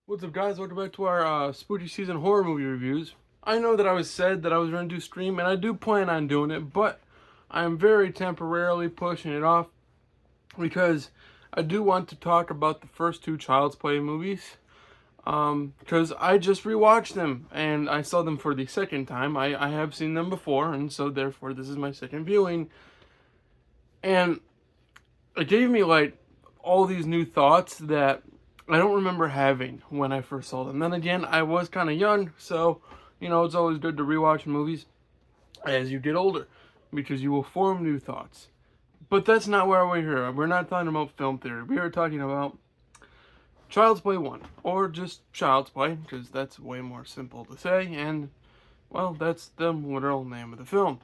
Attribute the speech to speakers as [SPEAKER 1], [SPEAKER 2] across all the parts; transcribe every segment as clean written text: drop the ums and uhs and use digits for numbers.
[SPEAKER 1] What's up, guys? Welcome back to our spooky season horror movie reviews. I know that I was said that I was going to do stream, and I do plan on doing it, but I'm very temporarily pushing it off because I do want to talk about the first two Child's Play movies. Because I just rewatched them, and I saw them for the second time. I have seen them before, and so therefore this is my second viewing. And it gave me, like, all these new thoughts that I don't remember having when I first saw them. Then again, I was kind of young, so, it's always good to rewatch movies as you get older because you will form new thoughts. But that's not where we're here. We're not talking about film theory. We are talking about Child's Play 1, or just Child's Play, because that's way more simple to say, and, well, that's the literal name of the film.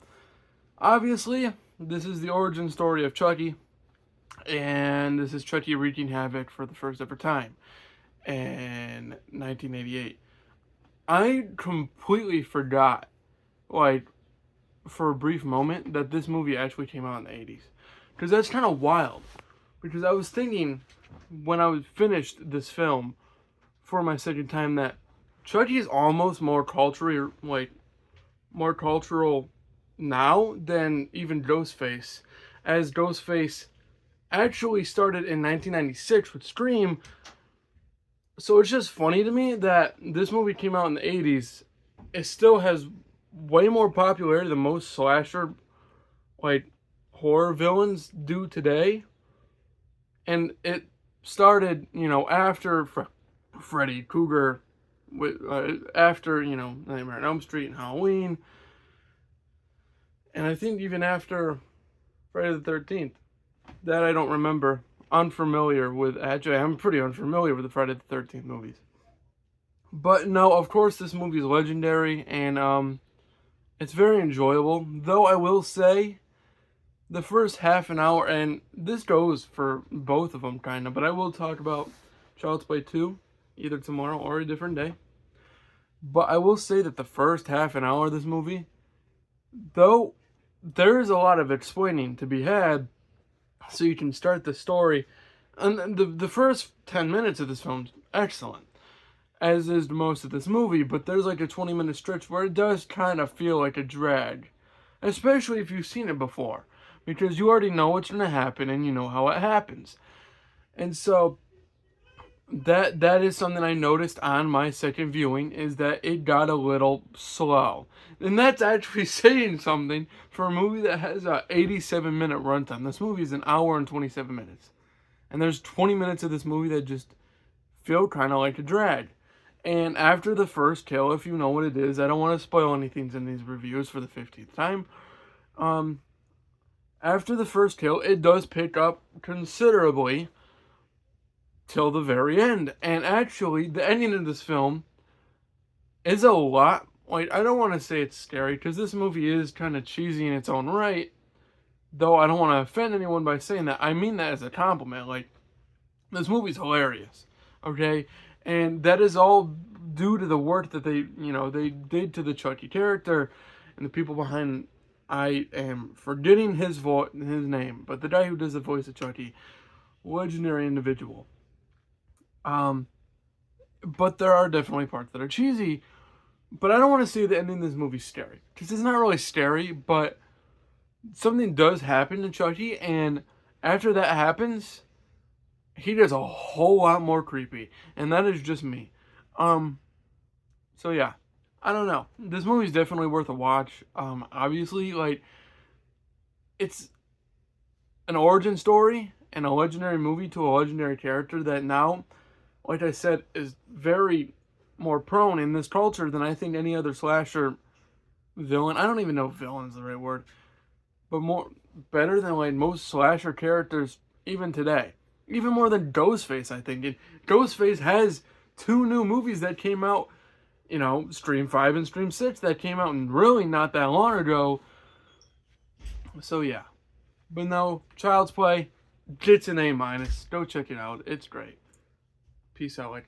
[SPEAKER 1] Obviously, this is the origin story of Chucky, and this is Chucky wreaking havoc for the first ever time in 1988. I completely forgot, like, for a brief moment, that this movie actually came out in the 80s. Because that's kind of wild. Because I was thinking, when I was finished this film for my second time, that Chucky is almost more cultural now than even Ghostface. As Ghostface actually started in 1996 with Scream. So it's just funny to me that this movie came out in the 80s. It still has way more popularity than most slasher, like, horror villains do today. And it started, after Freddy Krueger, after, Nightmare on Elm Street and Halloween. And I think even after Friday the 13th. That I don't remember. Unfamiliar with, actually, I'm pretty unfamiliar with the Friday the 13th movies. But no, of course, this movie is legendary, and it's very enjoyable. Though I will say, the first half an hour, and this goes for both of them, kind of, but I will talk about Child's Play 2, either tomorrow or a different day. But I will say that the first half an hour of this movie, though there is a lot of explaining to be had, so you can start the story. And the first 10 minutes of this film's excellent, as is most of this movie, but there's like a 20-minute stretch where it does kind of feel like a drag, especially if you've seen it before, because you already know what's going to happen and you know how it happens. And so that is something I noticed on my second viewing, is that it got a little slow. And that's actually saying something for a movie that has a 87-minute runtime. This movie is an hour and 27 minutes. And there's 20 minutes of this movie that just feel kind of like a drag. And after the first kill, if you know what it is, I don't want to spoil anything in these reviews for the 50th time. After the first kill, it does pick up considerably till the very end. And actually, the ending of this film is a lot, like, I don't want to say it's scary, because this movie is kind of cheesy in its own right, though I don't want to offend anyone by saying that. I mean that as a compliment. Like, this movie's hilarious, okay? And that is all due to the work that they did to the Chucky character and the people behind, I am forgetting his name, but the guy who does the voice of Chucky, legendary individual. But there are definitely parts that are cheesy. But I don't want to say the ending of this movie is scary, because it's not really scary, but something does happen to Chucky, and after that happens, he does a whole lot more creepy, and that is just me. So yeah, I don't know. This movie is definitely worth a watch. Obviously, like, it's an origin story and a legendary movie to a legendary character that now, like I said, is very more prone in this culture than I think any other slasher villain. I don't even know if villain is the right word, but better than, like, most slasher characters even today. Even more than Ghostface, I think. And Ghostface has two new movies that came out, Scream 5 and Scream 6, that came out really not that long ago. So yeah. But no, Child's Play gets an A-. Go check it out. It's great. Peace out, like